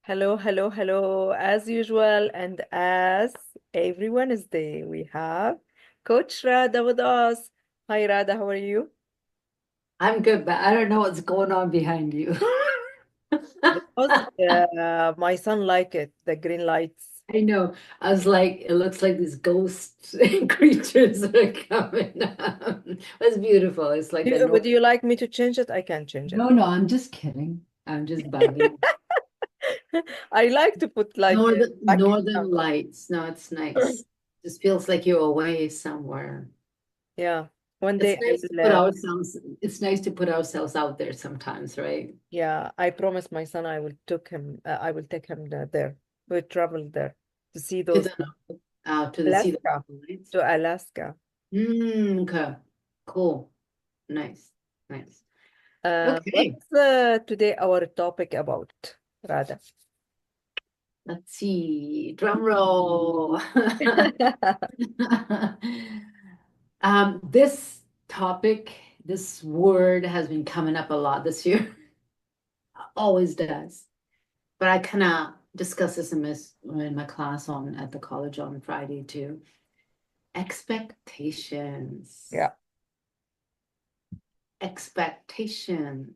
Hello, hello, hello. As usual, and as every Wednesday, we have Coach Radha with us. Hi, Radha, how are you? I'm good, but I don't know what's going on behind you. Because my son like it, the green lights. I know. I was like, it looks like these ghost creatures are coming up. It's beautiful. It's like the Would you like me to change it? I can change it. No, I'm just kidding. I'm just bugging. I like to put like Northern background. lights. No, it's nice. Just feels like you're away somewhere. Yeah, one It's day I nice to will. put ourselves, it's nice to put ourselves out there sometimes, right? Yeah, I promise my son I will took him. I will take him there. We'll travel there to see To those the see the Alaska lights. to Alaska. Okay. Cool. Nice. Nice. Okay. What's today our topic about, Radha? Let's see. Drum roll. This topic, this word has been coming up a lot this year. Always does. But I kind of discuss this in my class on at the college on Friday too. Expectations. Yeah, Expectations.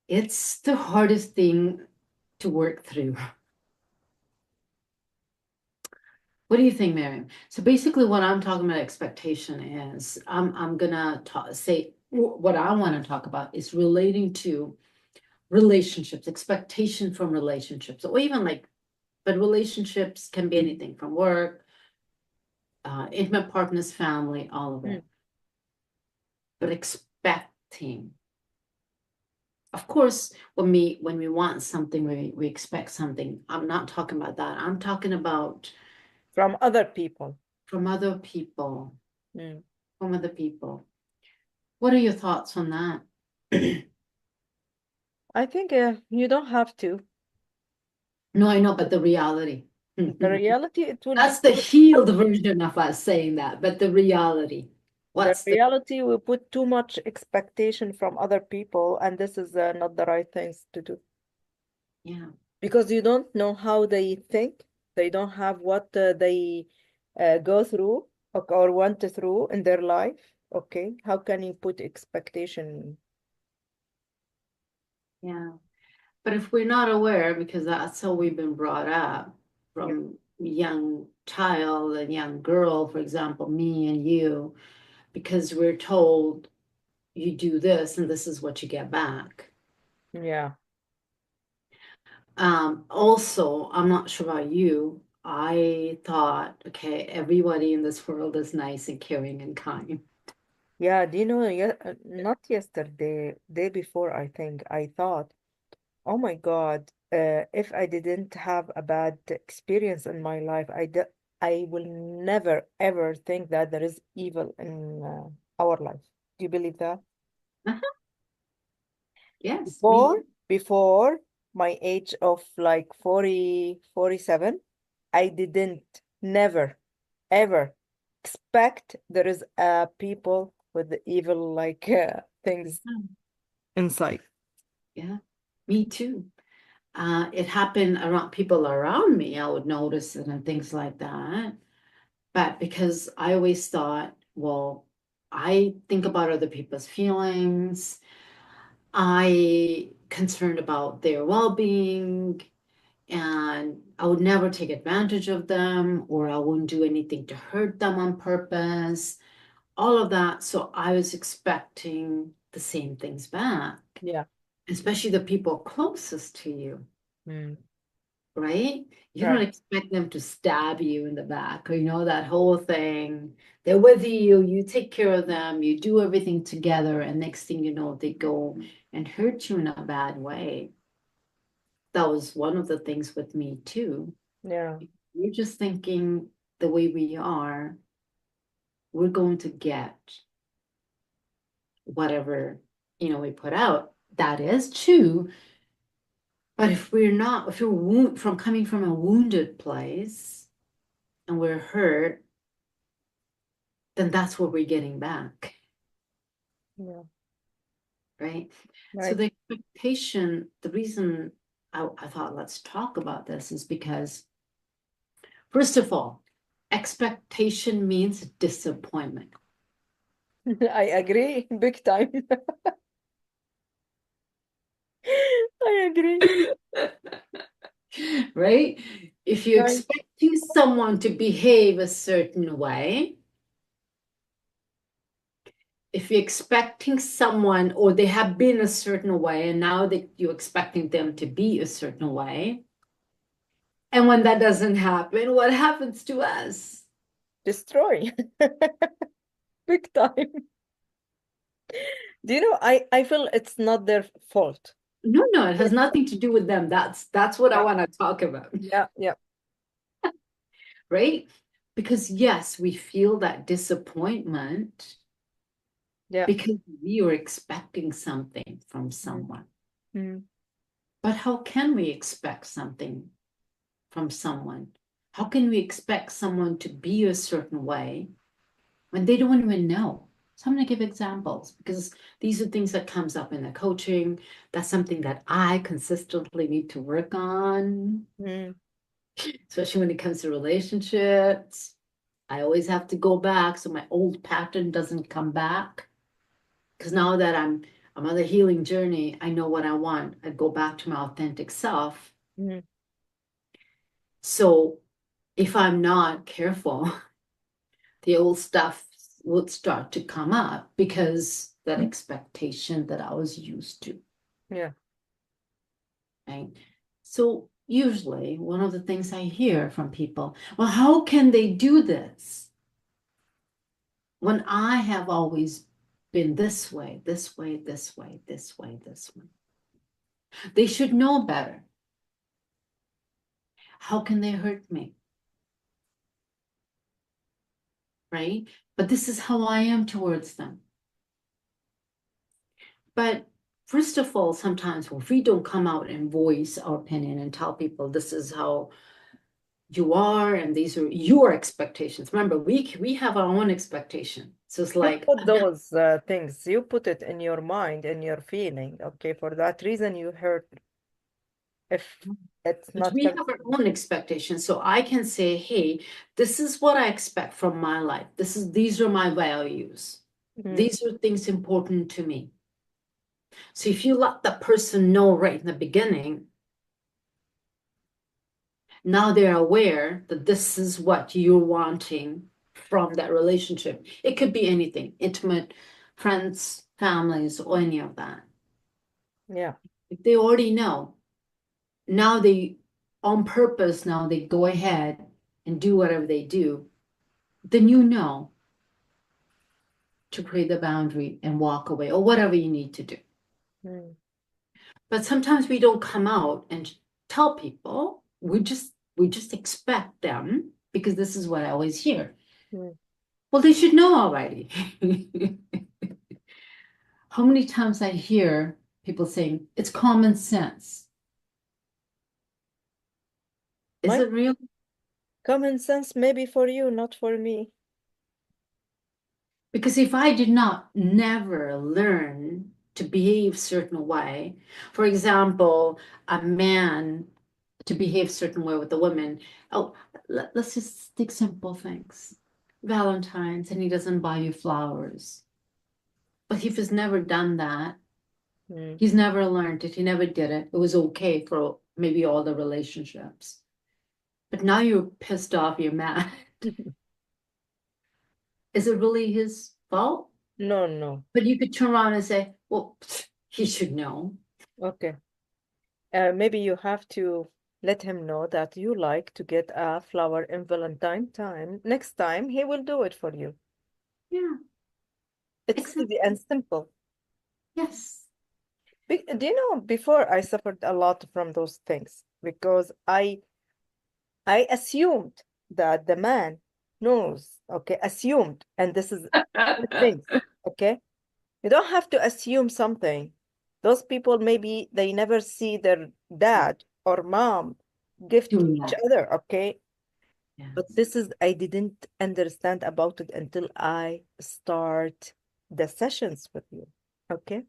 It's the hardest thing to work through. What do you think, Mariam? So basically, what I'm talking about expectation is I'm gonna say what I want to talk about is relating to relationships, expectation from relationships, or even but relationships can be anything from work, intimate partners, family, all of mm, it. But expecting, of course, when we want something, we expect something. I'm not talking about that. I'm talking about from other people. from other people, Mm. from other people. What are your thoughts on that? I think you don't have to. No, I know, but the reality. The reality, it will be That's the too healed much. version of us saying that, but the reality. The What's the, reality, we put too much expectation from other people, and this is not the right things to do yeah, because you don't know how they think. They don't have what they go through or went through in their life. Okay, how can you put expectation? yeah. But if we're not aware, because that's how we've been brought up Yeah. from young child and young girl, for example, me and you, because we're told you do this and this is what you get back. Yeah. Also, I'm not sure about you. I thought, okay, everybody in this world is nice and caring and kind. Yeah, do you know, not yesterday, day before, I think, I thought, oh my God, if I didn't have a bad experience in my life, I will never ever think that there is evil in our life. Do you believe that? Uh-huh. Yes, me. Before my age of like 40, 47, I didn't never ever expect there is people with the evil like things inside. Yeah, me too. It happened around people around me. I would notice it and things like that. But because I always thought, well, I think about other people's feelings. I concerned about their well-being, and I would never take advantage of them, or I wouldn't do anything to hurt them on purpose. All of that. So I was expecting the same things back, Yeah. especially the people closest to you. Mm. Right? You don't Right. expect them to stab you in the back or, that whole thing. They're with you, you take care of them, you do everything together, and next thing you know, they go and hurt you in a bad way. That was one of the things with me too. Yeah. You're just thinking the way we are, we're going to get whatever, we put out. That is true. But if we're not, if you're from coming from a wounded place and we're hurt, then that's what we're getting back, Yeah. right? So Right. the expectation, the reason I thought let's talk about this is because, first of all, expectation means disappointment. I agree, big time. I agree. Right? If you're Right. expecting someone to behave a certain way, if you're expecting someone or they have been a certain way and now that you're expecting them to be a certain way, and when that doesn't happen, what happens to us? Destroy. Big time. Do you know, I feel it's not their fault. No, no, it has nothing to do with them. That's what I Yeah, want to talk about, yeah, yeah, right? Because yes, we feel that disappointment yeah. because we are expecting something from Mm, someone. mm, But how can we expect something from someone? How can we expect someone to be a certain way when they don't even know? So I'm going to give examples because these are things that comes up in the coaching. That's something that I consistently need to work on, mm, especially when it comes to relationships. I always have to go back so my old pattern doesn't come back. Because now that I'm on the healing journey, I know what I want. I go back to my authentic self. mm, So if I'm not careful, the old stuff would start to come up because that expectation that I was used to, yeah. right? So usually one of the things I hear from people, well, how can they do this when I have always been this way, this way, this way, this way, this way? They should know better. How can they hurt me? Right? But this is how I am towards them. But first of all, sometimes if we don't come out and voice our opinion and tell people this is how you are and these are your expectations. Remember, we have our own expectation. So it's You like, put those things, you put it in your mind and your feeling. Okay, for that reason you hurt if it's but not we coming. have our own expectations. So I can say, hey, this is what I expect from my life. These are my values. Mm, These are things important to me. So if you let the person know right in the beginning, now they're aware that this is what you're wanting from that relationship. It could be anything, intimate, friends, families, or any of that. yeah. If they already know, now they, on purpose, now they go ahead and do whatever they do, then you know to create the boundary and walk away or whatever you need to do. Mm, But sometimes we don't come out and tell people. We just expect them because this is what I always hear. mm. Well, they should know already. How many times I hear people saying it's common sense. Is My it real? common sense maybe for you, not for me. Because if I did not never learn to behave certain way, for example, a man to behave certain way with a woman, oh, let's just take simple things. Valentine's and he doesn't buy you flowers. But if he's never done that, Mm. he's never learned it, he never did it. It was okay for maybe all the relationships. But now you're pissed off, you're mad. Is it really his fault? No, no. But you could turn around and say, well, he should know. Okay. Maybe you have to let him know that you like to get a flower in Valentine time. Next time, he will do it for you. Yeah, It's easy exactly. and simple. Yes. Do you know, before I suffered a lot from those things because I assumed that the man knows, okay, assumed, and this is good things, okay? You don't have to assume something. Those people maybe they never see their dad or mom gift Doing each that. other, okay? But Yes. this is I didn't understand about it until I start the sessions with you, okay?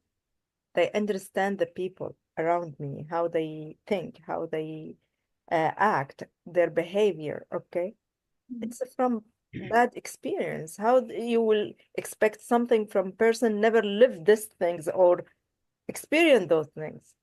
I understand the people. around me, how they think, how they act, their behavior. Okay, it's from bad experience. How you will expect something from person never lived these things or experience those things?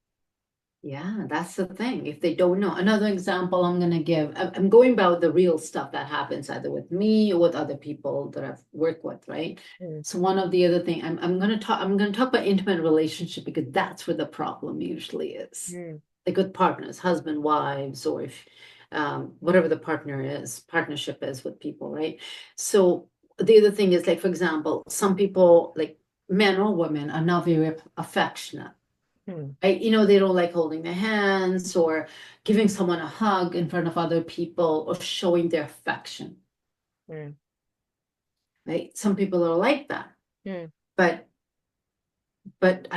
Yeah, that's the thing. If they don't know, another example I'm going to give, I'm going about the real stuff that happens either with me or with other people that I've worked with, right? Mm, So one of the other thing I'm going to talk about intimate relationship because that's where the problem usually is. mm, Like with partners, husband, wives, or if whatever the partnership is with people, right? So the other thing is like, for example, some people like men or women are not very affectionate. mm, Right? You know, they don't like holding their hands or giving someone a hug in front of other people or showing their affection, mm, right? Some people are like that, mm. but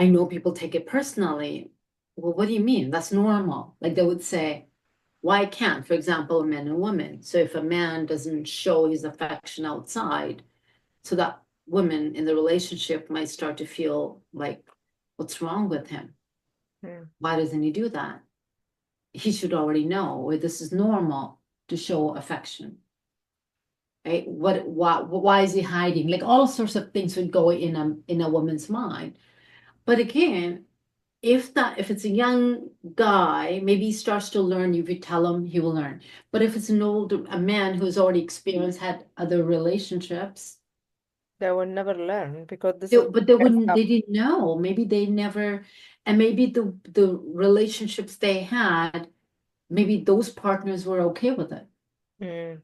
I know people take it personally. Well, what do you mean? That's normal. Like they would say, why can't, for example, a man and woman? So if a man doesn't show his affection outside, so that woman in the relationship might start to feel like, what's wrong with him? Mm. Why doesn't he do that? He should already know or this is normal to show affection, right? Why is he hiding? Like all sorts of things would go in a woman's mind. But again, if it's a young guy, maybe he starts to learn. If you tell him, he will learn. But if it's a man who's already experienced, had other relationships, They will never learn because this is but they messed wouldn't, up. they didn't know. Maybe they never, and maybe the relationships they had, maybe those partners were okay with it. Mm,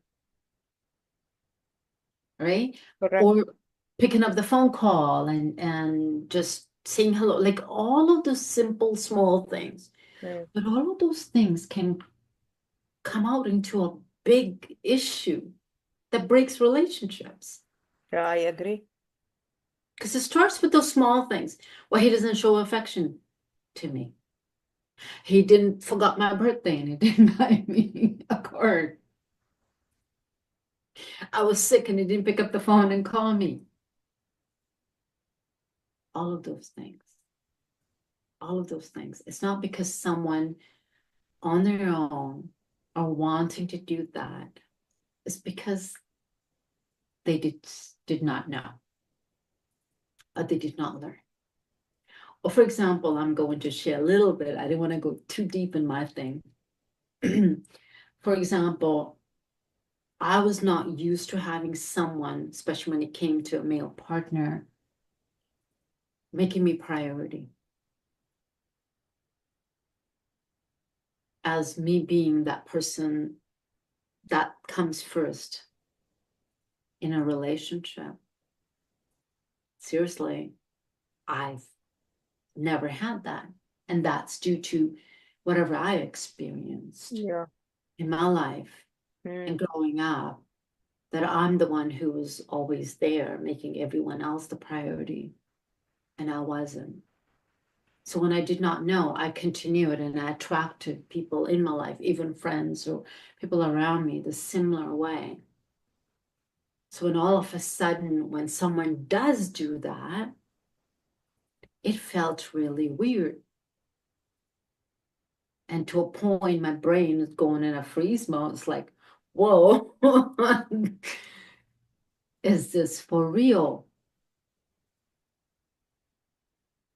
Right? correct. Or picking up the phone call and just saying hello, like all of those simple small things. Mm. But all of those things can come out into a big issue that breaks relationships. Yeah, I agree. Because it starts with those small things. Well, he doesn't show affection to me. He didn't forgot my birthday and he didn't buy me a card. I was sick and he didn't pick up the phone and call me. All of those things. All of those things. It's not because someone on their own are wanting to do that. It's because they did not know or they did not learn. Or for example, I'm going to share a little bit. I didn't want to go too deep in my thing. For example, I was not used to having someone, especially when it came to a male partner, making me priority as me being that person that comes first in a relationship. Seriously, I've never had that. And that's due to whatever I experienced Yeah. in my life Mm, and growing up, that I'm the one who was always there, making everyone else the priority, and I wasn't. So when I did not know, I continued and I attracted people in my life, even friends or people around me, the similar way. So when all of a sudden, when someone does do that, it felt really weird. And to a point, my brain is going in a freeze mode. It's like, whoa, is this for real?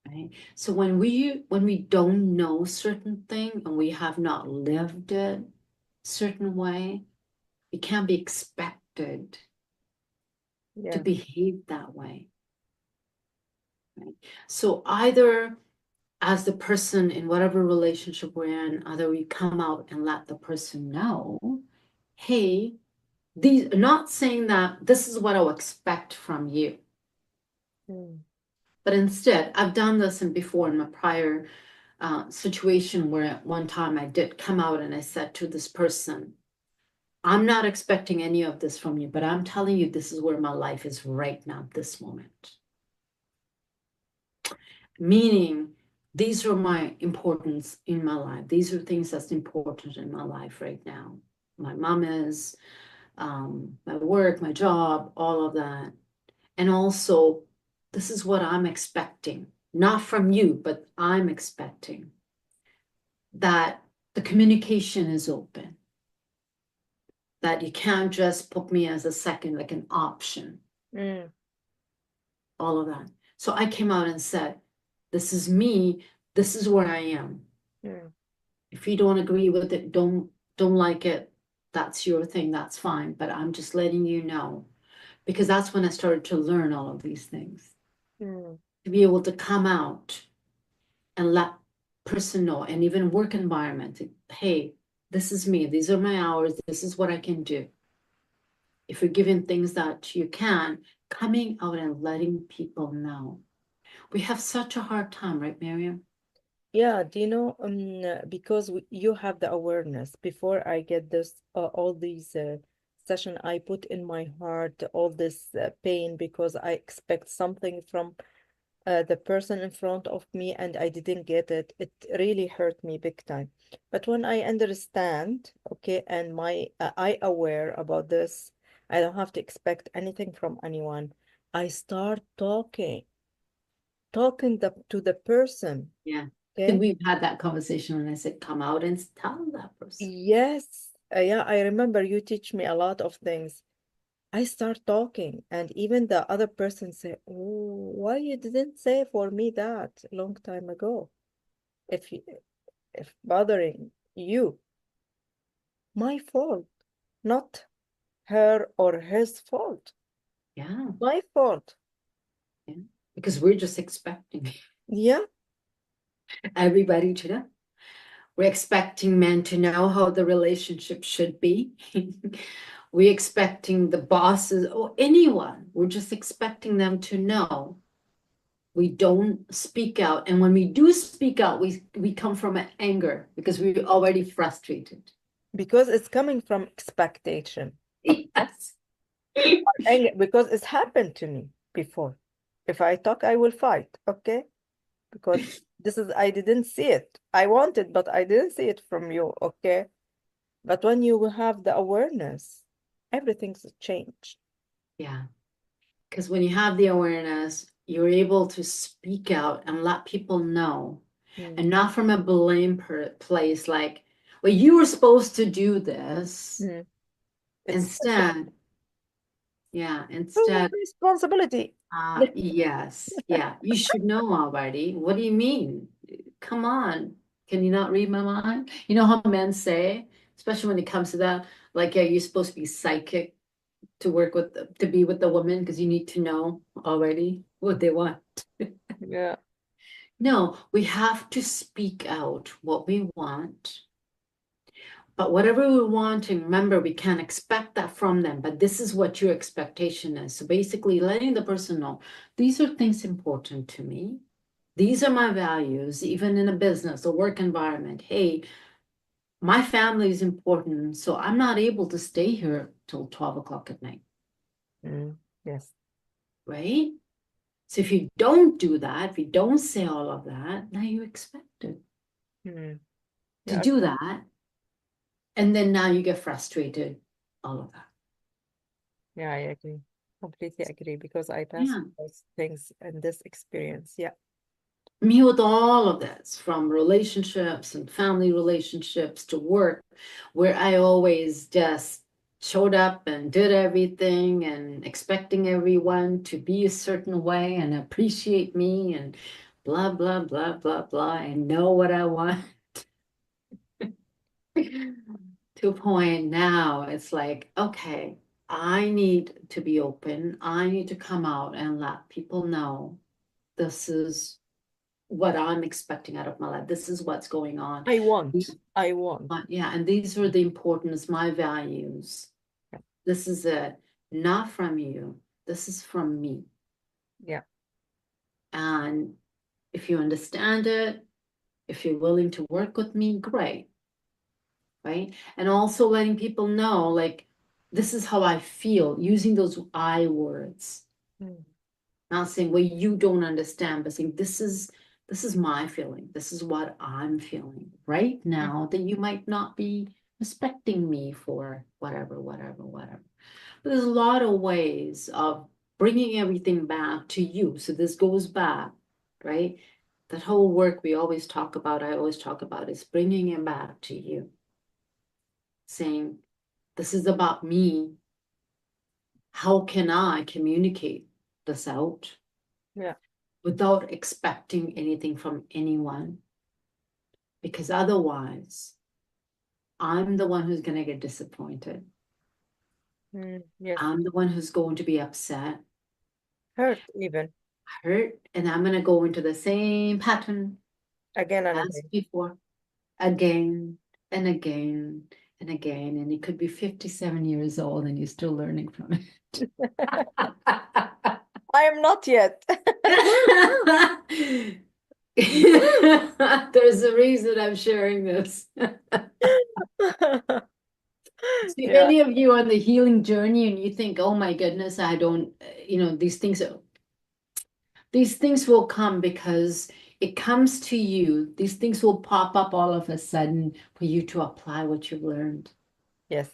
Right? So when we don't know certain thing and we have not lived it certain way, it can't be expected to yeah. behave that way. Right? So either as the person in whatever relationship we're in, either we come out and let the person know, hey, these not saying that this is what I'll expect from you, Mm, but instead, I've done this and before in my prior situation where at one time I did come out and I said to this person, I'm not expecting any of this from you, but I'm telling you, this is where my life is right now, this moment. Meaning, these are my importance in my life. These are things that's important in my life right now. My mom is, my work, my job, all of that. And also, this is what I'm expecting, not from you, but I'm expecting. that the communication is open, that you can't just put me as a second, like an option, Mm, all of that. So I came out and said, this is me, this is where I am. mm, If you don't agree with it, don't like it, that's your thing, that's fine. But I'm just letting you know. Because that's when I started to learn all of these things. mm. To be able to come out and let person know, and even work environment, hey, this is me, these are my hours, this is what I can do. If you're given things that you can, coming out and letting people know. We have such a hard time, right, Mariam? Yeah, do you know, because you have the awareness. Before I get this, all these session, I put in my heart all this pain because I expect something from the person in front of me and I didn't get it. It really hurt me big time. But when I understand, okay, and I aware about this, I don't have to expect anything from anyone. I start talking to the person, Yeah. I think okay? we've had that conversation when I said, come out and tell that person. Yes, yeah, I remember you teach me a lot of things. I start talking, and even the other person say, "Oh, why you didn't say for me that a long time ago? If you, if bothering you, my fault, not her or his fault, Yeah, my fault." yeah. Because we're just expecting Yeah, everybody to know. We're expecting men to know how the relationship should be. We're expecting the bosses or anyone. We're just expecting them to know. We don't speak out. And when we do speak out, we come from an anger because we're already frustrated. because it's coming from expectation. Okay, Yes. and because it's happened to me before. If I talk, I will fight. Okay, because this is I didn't see it. I wanted, but I didn't see it from you, okay? But when you will have the awareness, everything's changed. Yeah. Because when you have the awareness, you're able to speak out and let people know, Mm, and not from a blame place like, well, you were supposed to do this. mm. It's Instead, yeah, your instead, responsibility. yes, yeah, you should know already. What do you mean? Come on. Can you not read my mind? You know how men say, especially when it comes to that, like, yeah, you're supposed to be psychic to work with, to be with the woman because you need to know already what they want. Yeah. No, we have to speak out what we want. But whatever we want, and remember, we can't expect that from them, but this is what your expectation is. So basically, letting the person know these are things important to me. These are my values, even in a business, a work environment. Hey, my family is important, so I'm not able to stay here till 12 o'clock at night, Mm, yes. right? So if you don't do that, if you don't say all of that, now you're expected Mm, to yeah. do that. And then now you get frustrated, all of that. Yeah, I agree. Completely agree because I passed Yeah. those things and this experience. Yeah. Me with all of this, from relationships and family relationships to work, where I always just showed up and did everything and expecting everyone to be a certain way and appreciate me and blah, blah, blah, blah, blah, and know what I want. To a point now, it's like, okay, I need to be open. I need to come out and let people know this is what I'm expecting out of my life. This is what's going on. I want. I want. Yeah, and these are the importance, my values. Yeah. This is it, not from you. This is from me. Yeah. And if you understand it, if you're willing to work with me, great, right? And also letting people know, like, this is how I feel, using those I words. Mm, Not saying, well, you don't understand, but saying this is my feeling. This is what I'm feeling right mm. now that you might not be respecting me for whatever, whatever, whatever. But there's a lot of ways of bringing everything back to you. So this goes back, right? That whole work we always talk about, I always talk about, is bringing it back to you, saying, this is about me. How can I communicate this out Yeah. without expecting anything from anyone? Because otherwise, I'm the one who's going to get disappointed. Yes. I'm the one who's going to be upset, Hurt even hurt, and I'm going to go into the same pattern again and as again. before, again and again and again. And you could be 57 years old and you're still learning from it. I am not yet. There's a reason I'm sharing this. So if Yeah. any of you on the healing journey and you think, oh my goodness, I don't, these things will come because it comes to you. These things will pop up all of a sudden for you to apply what you've learned. Yes.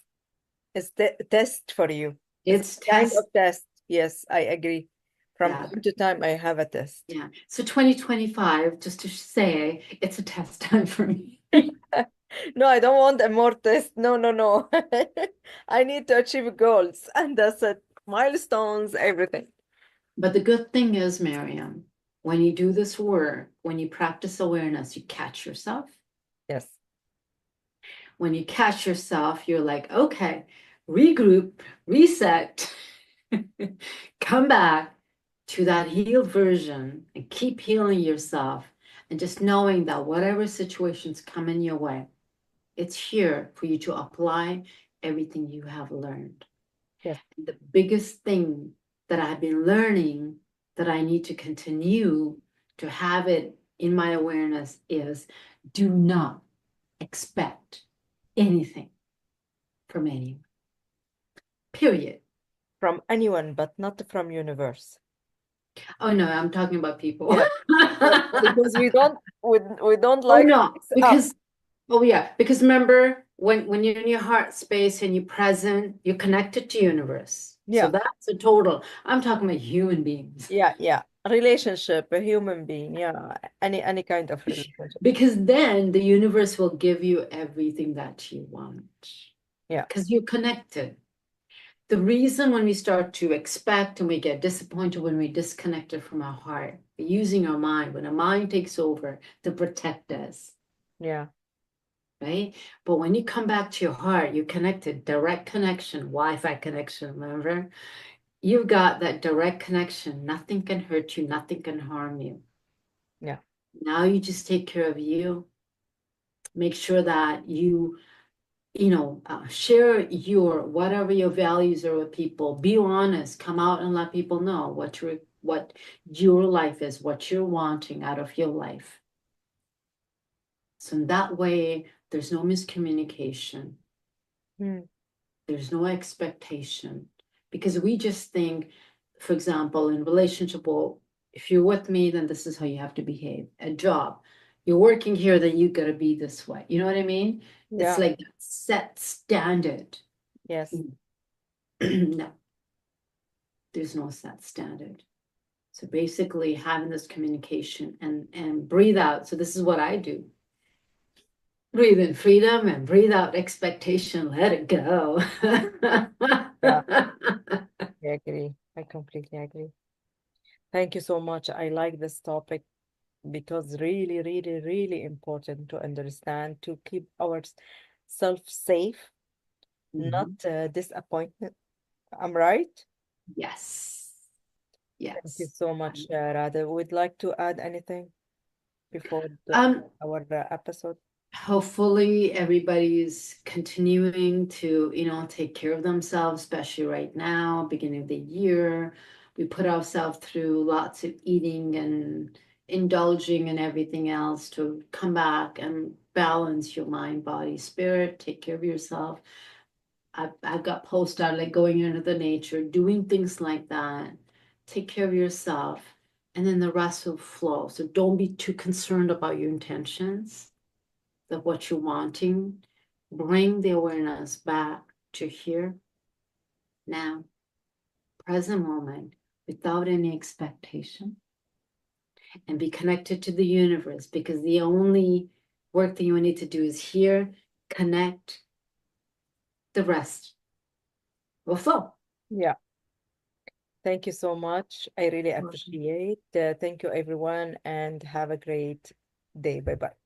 It's the test for you. It's It's a kind test. of test. Yes, I agree. From Yeah. time to time, I have a test. Yeah. So 2025, just to say, it's a test time for me. No, I don't want a more test. No, no, no. I need to achieve goals, and that's it. Milestones, everything. But the good thing is, Mariam, when you do this work, when you practice awareness, you catch yourself. Yes. When you catch yourself, you're like, okay, regroup, reset, come back to that healed version and keep healing yourself. And just knowing that whatever situations come in your way, it's here for you to apply everything you have learned. Yes. The biggest thing that I've been learning that I need to continue to have it in my awareness is do not expect anything from anyone. Period. From anyone, but not from universe. Oh no, I'm talking about people. Yeah. Yes. Because we don't Oh like to no, mix up. because oh yeah, because remember when you're in your heart space and you're present, you're connected to universe. So Yeah. that's a total. I'm talking about human beings. Yeah. Yeah. Relationship, a human being. Yeah. Any kind of relationship. Because then the universe will give you everything that you want. Yeah. Because you're connected. The reason when we start to expect and we get disappointed when we disconnected from our heart, using our mind, when our mind takes over to protect us, Yeah. right? But when you come back to your heart, you're connected, direct connection, Wi-Fi connection, remember? You've got that direct connection. Nothing can hurt you, nothing can harm you. Yeah. Now you just take care of you. Make sure that you share your whatever your values are with people. Be honest. Come out and let people know what your life is, what you're wanting out of your life. So in that way, there's no miscommunication. Mm. There's no expectation because we just think, for example, in relationship, well, if you're with me, then this is how you have to behave. A job, you're working here, then you gotta be this way. You know what I mean? It's Yeah. like that set standard. Yes. No, there's no set standard. So basically having this communication and breathe out. So this is what I do. Breathe in freedom and breathe out expectation. Let it go. Yeah. I agree. I completely agree. Thank you so much. I like this topic because really, really, really important to understand to keep ourselves safe, not Mhm. disappointment. I'm right? Yes. Thank you Yes. so much, Radha. Would like to add anything before Um, our episode? hopefully everybody's continuing to, take care of themselves, especially right now, beginning of the year. We put ourselves through lots of eating and indulging and everything else to come back and balance your mind, body, spirit, take care of yourself. I've got posts out like going into the nature, doing things like that. Take care of yourself, and then the rest will flow. So don't be too concerned about your intentions of what you're wanting. Bring the awareness back to here, now, present moment, without any expectation. and be connected to the universe, because the only work that you need to do is here, connect, the rest will flow. Yeah. Thank you so much. I really Awesome. appreciate. Thank you, everyone, and have a great day. Bye bye.